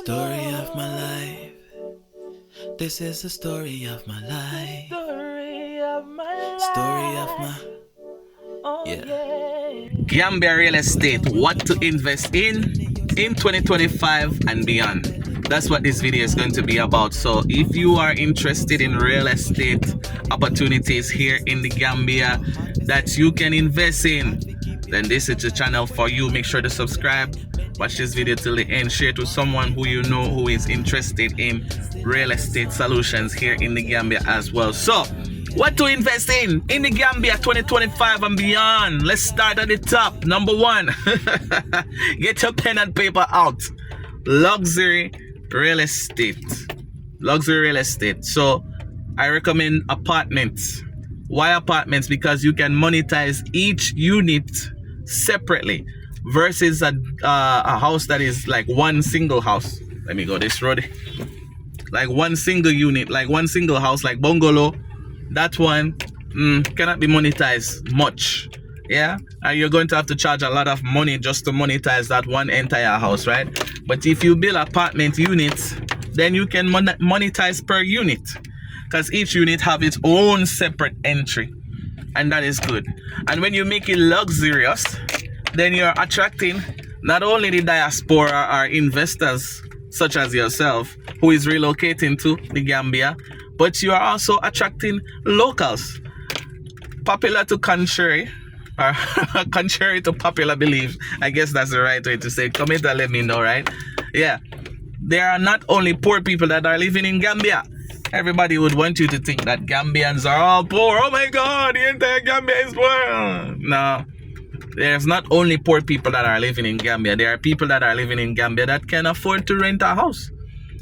Story of my life. This is the story of my life. Story of my life. Story of my. Oh, Yeah. Gambia real estate, what to invest in 2025 and beyond. That's what this video is going to be about. So if you are interested in real estate opportunities here in the Gambia that you can invest in, then this is the channel for you. Make sure to subscribe, watch this video till the end, share it with someone who you know who is interested in real estate solutions here in the Gambia as well. So what to invest in the Gambia 2025 and beyond. Let's start at the top. Number one, get your pen and paper out. Luxury real estate. Luxury real estate. So I recommend apartments. Why apartments? Because you can monetize each unit separately versus a house that is like one single house. Let me go this road. Like one single unit, like one single house, like bungalow. That one cannot be monetized much. Yeah, and you're going to have to charge a lot of money just to monetize that one entire house, right? But if you build apartment units, then you can monetize per unit, because each unit have its own separate entry, and that is good. And when you make it luxurious, then you're attracting not only the diaspora or investors such as yourself who is relocating to the Gambia, but you are also attracting locals. Popular to contrary, or contrary to popular belief, I guess that's the right way to say it. Comment and let me know, right? Yeah, there are not only poor people that are living in Gambia. Everybody would want you to think that Gambians are all poor. Oh my God, the entire Gambia is poor. No, there's not only poor people that are living in Gambia. There are people that are living in Gambia that can afford to rent a house,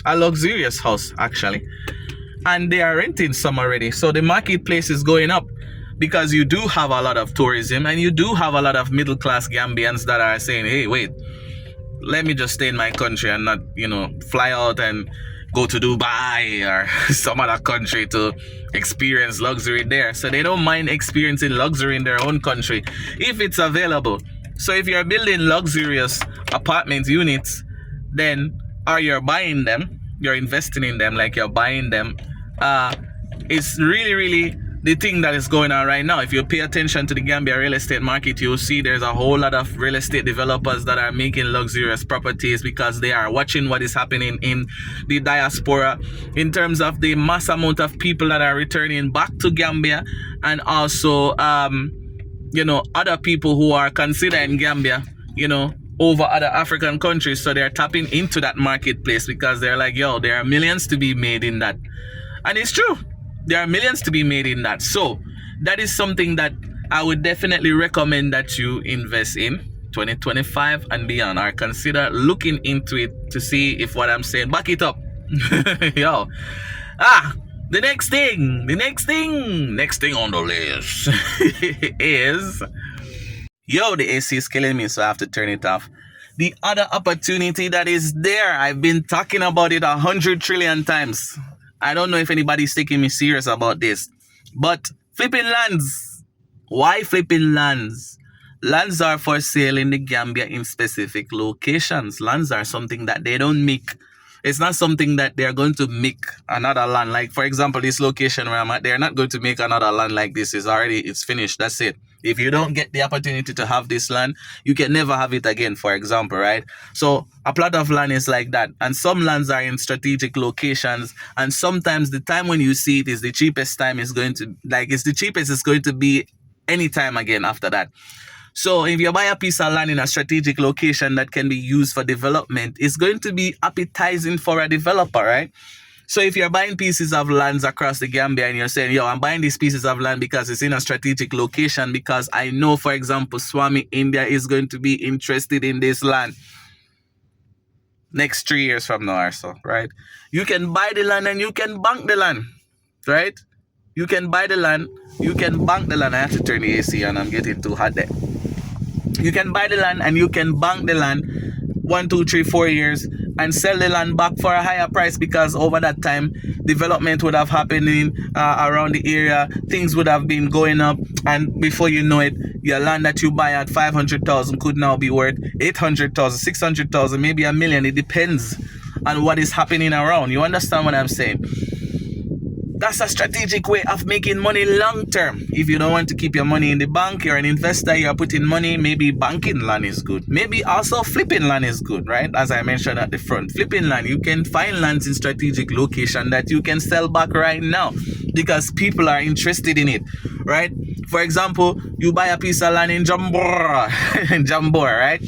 a luxurious house actually. And they are renting some already. So the marketplace is going up because you do have a lot of tourism and you do have a lot of middle class Gambians that are saying, hey, wait, let me just stay in my country and not, fly out and go to Dubai or some other country to experience luxury there. So they don't mind experiencing luxury in their own country if it's available. So if you're building luxurious apartment units, then, or you're buying them, you're investing in them, like you're buying them, it's really the thing that is going on right now. If you pay attention to the Gambia real estate market, you'll see there's a whole lot of real estate developers that are making luxurious properties because they are watching what is happening in the diaspora in terms of the mass amount of people that are returning back to Gambia, and also other people who are considering Gambia over other African countries. So they're tapping into that marketplace because they're like, yo, there are millions to be made in that. And it's true, there are millions to be made in that. So that is something that I would definitely recommend that you invest in 2025 and beyond, or consider looking into it to see if what I'm saying, back it up. Yo, the next thing on the list is, yo, the AC is killing me, so I have to turn it off. The other opportunity that is there, I've been talking about it 100 trillion times. I don't know if anybody's taking me serious about this, but flipping lands. Why flipping lands? Lands are for sale in the Gambia in specific locations. Lands are something that they don't make. It's not something that they're going to make another land. Like, for example, this location where I'm at, they're not going to make another land like this. It's finished. That's it. If you don't get the opportunity to have this land, you can never have it again, for example, right? So a plot of land is like that. And some lands are in strategic locations. And sometimes the time when you see it is the cheapest time is going to, it's the cheapest it's going to be any time again after that. So if you buy a piece of land in a strategic location that can be used for development, it's going to be appetizing for a developer, right? So if you're buying pieces of lands across the Gambia and you're saying, yo, I'm buying these pieces of land because it's in a strategic location, because I know, for example, Swami India is going to be interested in this land next 3 years from now or so, right? You can buy the land and you can bank the land, right? You can buy the land, you can bank the land. I have to turn the AC on, I'm getting too hot there. You can buy the land and you can bank the land 1, 2, 3, 4 years and sell the land back for a higher price, because over that time development would have happened in around the area, things would have been going up, and before you know it, your land that you buy at 500,000 could now be worth 800,000, 600,000, maybe $1 million. It depends and what is happening around. You understand what I'm saying? That's a strategic way of making money long term. If you don't want to keep your money in the bank, you're an investor, you're putting money, maybe banking land is good. Maybe also flipping land is good, right? As I mentioned at the front, flipping land, you can find lands in strategic location that you can sell back right now because people are interested in it, right? For example, you buy a piece of land in Jambor, right?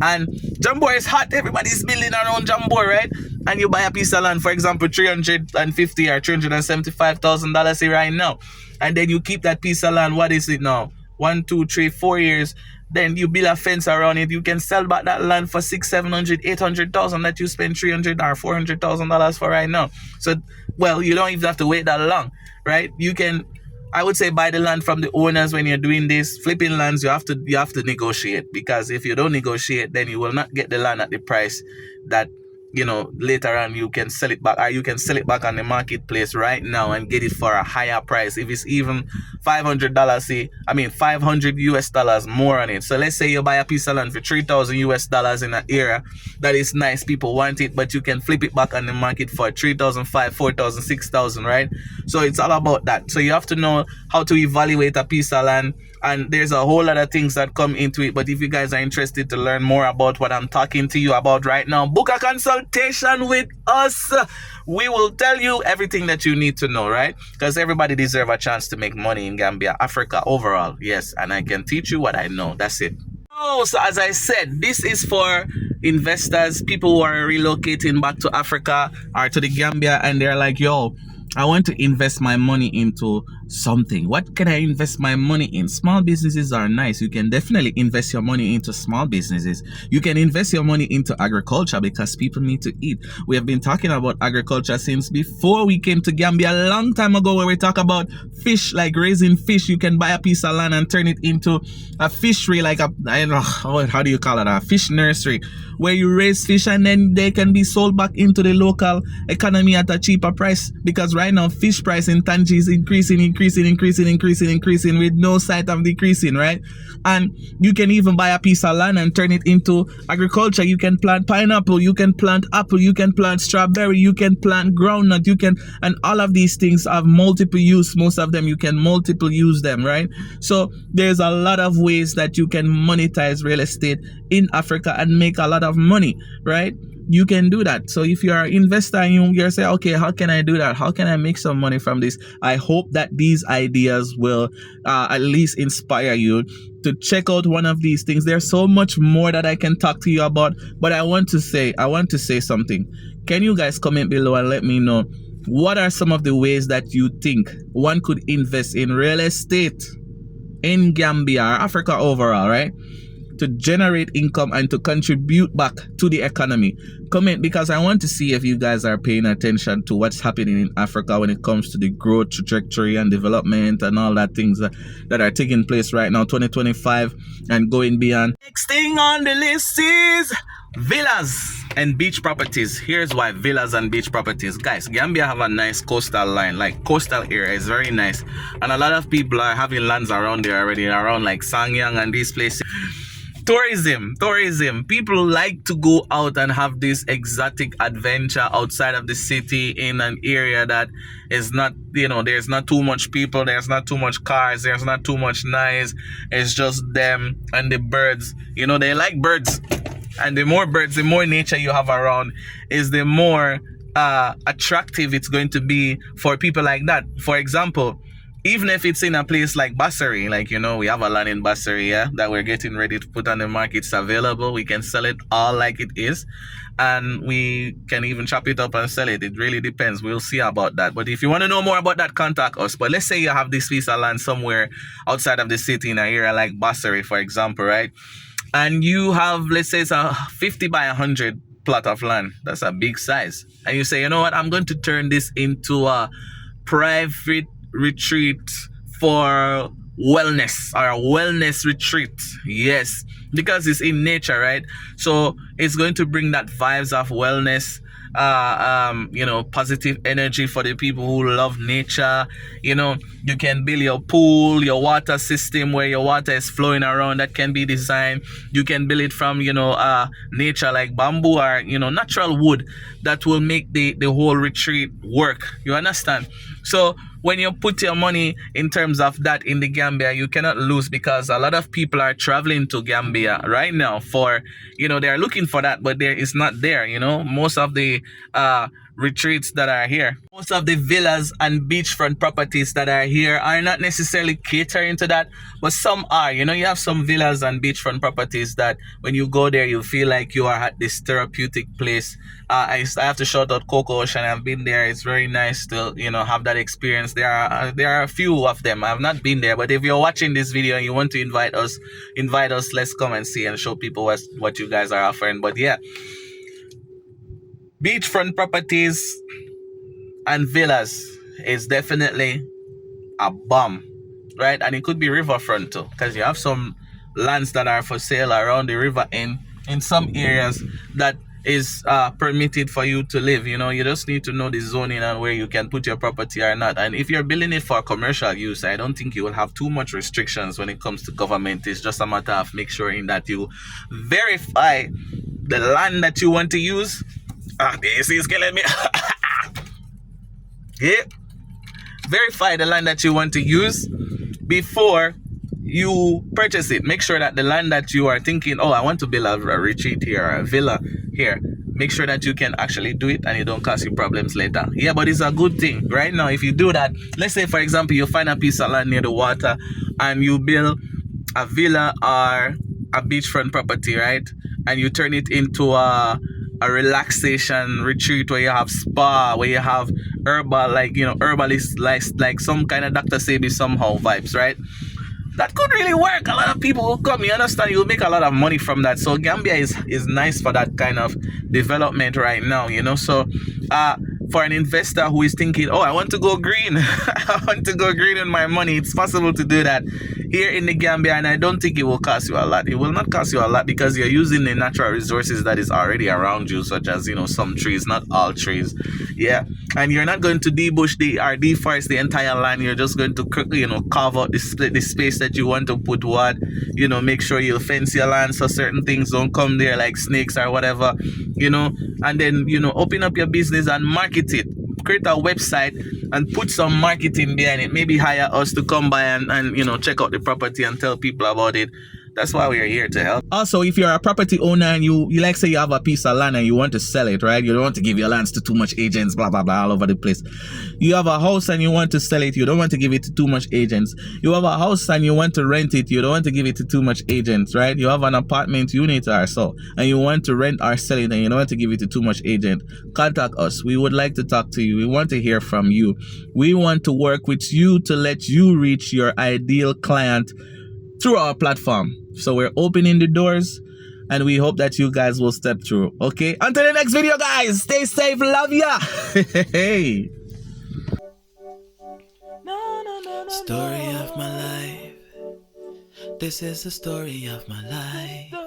And Jambor is hot. Everybody's building around Jambor, right? And you buy a piece of land, for example, $350,000 or $375,000 right now. And then you keep that piece of land, what is it now? 1, 2, 3, 4 years. Then you build a fence around it. You can sell back that land for $600,000, $700,000, $800,000 that you spend $300,000 or $400,000 for right now. So, well, you don't even have to wait that long, right? You can, I would say, buy the land from the owners when you're doing this. Flipping lands, you have to negotiate, because if you don't negotiate, then you will not get the land at the price that, you know, later on you can sell it back, or you can sell it back on the marketplace right now and get it for a higher price. If it's even $500, $500 more on it. So let's say you buy a piece of land for $3,000 in an area that is nice, people want it, but you can flip it back on the market for $3,500, $4,000, $6,000, right? So it's all about that. So you have to know how to evaluate a piece of land, and there's a whole lot of things that come into it. But if you guys are interested to learn more about what I'm talking to you about right now, book a consultation with us. We will tell you everything that you need to know, right? Because everybody deserves a chance to make money in Gambia, Africa overall. Yes, and I can teach you what I know. That's it. Oh, so as I said, this is for investors, people who are relocating back to Africa or to the Gambia, and they're like, yo, I want to invest my money into something. What can I invest my money in? Small businesses are nice. You can definitely invest your money into small businesses. You can invest your money into agriculture because people need to eat. We have been talking about agriculture since before we came to Gambia a long time ago, where we talk about fish, like raising fish. You can buy a piece of land and turn it into a fishery, like a, I don't know, how do you call it? A fish nursery, where you raise fish and then they can be sold back into the local economy at a cheaper price. Because right now, fish price in Tangi is increasing with no sight of decreasing, right? And you can even buy a piece of land and turn it into agriculture. You can plant pineapple, you can plant apple, you can plant strawberry, you can plant groundnut, and all of these things have multiple use. Most of them, you can multiple use them, right? So there's a lot of ways that you can monetize real estate in Africa and make a lot of money, right? You can do that. So if you're an investor and you're saying, okay, how can I do that? How can I make some money from this? I hope that these ideas will at least inspire you to check out one of these things. There's so much more that I can talk to you about, but I want to say something. Can you guys comment below and let me know, what are some of the ways that you think one could invest in real estate in Gambia or Africa overall, right? To generate income and to contribute back to the economy. Comment, because I want to see if you guys are paying attention to what's happening in Africa when it comes to the growth trajectory and development and all that things that are taking place right now, 2025 and going beyond. Next thing on the list is villas and beach properties. Here's why: villas and beach properties. Guys, Gambia have a nice coastal line, like coastal area is very nice, and a lot of people are having lands around there already, around like Sangyang and these places. Tourism. People like to go out and have this exotic adventure outside of the city in an area that is not, there's not too much people, there's not too much cars, there's not too much noise. It's just them and the birds. They like birds. And the more birds, the more nature you have around, is the more attractive it's going to be for people like that. For example, even if it's in a place like Basari, we have a land in Basari, yeah, that we're getting ready to put on the market. It's available. We can sell it all like it is, and we can even chop it up and sell it. It really depends. We'll see about that. But if you want to know more about that, contact us. But let's say you have this piece of land somewhere outside of the city in an area like Basari, for example, right? And you have, let's say it's a 50 by 100 plot of land. That's a big size. And you say, you know what? I'm going to turn this into a private retreat for wellness or a wellness retreat. Yes, because it's in nature, right? So it's going to bring that vibes of wellness, positive energy for the people who love nature. You can build your pool, your water system where your water is flowing around. That can be designed. You can build it from nature, like bamboo or natural wood, that will make the whole retreat work. You understand? So when you put your money in terms of that in the Gambia, you cannot lose, because a lot of people are traveling to Gambia right now for, they are looking for that, but there is not there. Most of the retreats that are here, most of the villas and beachfront properties that are here are not necessarily catering to that, but some are. You have some villas and beachfront properties that when you go there, you feel like you are at this therapeutic place. I have to shout out Coco Ocean. I've been there. It's very nice to have that experience. There are a few of them. I've not been there, but if you're watching this video and you want to invite us, let's come and see and show people what you guys are offering. But yeah, beachfront properties and villas is definitely a bomb, right? And it could be riverfront too, because you have some lands that are for sale around the river in some areas that is permitted for you to live. You just need to know the zoning and where you can put your property or not. And if you're building it for commercial use, I don't think you will have too much restrictions when it comes to government. It's just a matter of make sure that you verify the land that you want to use. This is killing me. Yeah. Verify the land that you want to use before you purchase it. Make sure that the land that you are thinking, I want to build a retreat here, or a villa here, make sure that you can actually do it and it don't cause you problems later. Yeah, but it's a good thing. Right now, if you do that, let's say, for example, you find a piece of land near the water and you build a villa or a beachfront property, right? And you turn it into a relaxation retreat where you have spa, where you have herbal, herbalist, like some kind of Dr. Sebi somehow vibes, right? That could really work. A lot of people will come. You understand? You'll make a lot of money from that. So Gambia is nice for that kind of development right now. So for an investor who is thinking, I want to go green, I want to go green with my money, it's possible to do that here in the Gambia, and I don't think it will cost you a lot. It will not cost you a lot, because you're using the natural resources that is already around you, such as some trees, not all trees. Yeah, and you're not going to debush or deforest the entire land. You're just going to carve out the space that you want to put what. Make sure you fence your land so certain things don't come there, like snakes or whatever. And then open up your business and market it. Create a website and put some marketing behind it. Maybe hire us to come by and check out the property and tell people about it. That's why we are here to help. Also, if you're a property owner and you like, say you have a piece of land and you want to sell it, right? You don't want to give your lands to too much agents, blah, blah, blah, all over the place. You have a house and you want to sell it. You don't want to give it to too much agents. You have a house and you want to rent it. You don't want to give it to too much agents, right? You have an apartment unit or so and you want to rent or sell it and you don't want to give it to too much agent. Contact us. We would like to talk to you. We want to hear from you. We want to work with you to let you reach your ideal client through our platform. So we're opening the doors and we hope that you guys will step through. Okay, until the next video, guys, stay safe, love ya. Hey, Story of my life. This is the story of my life.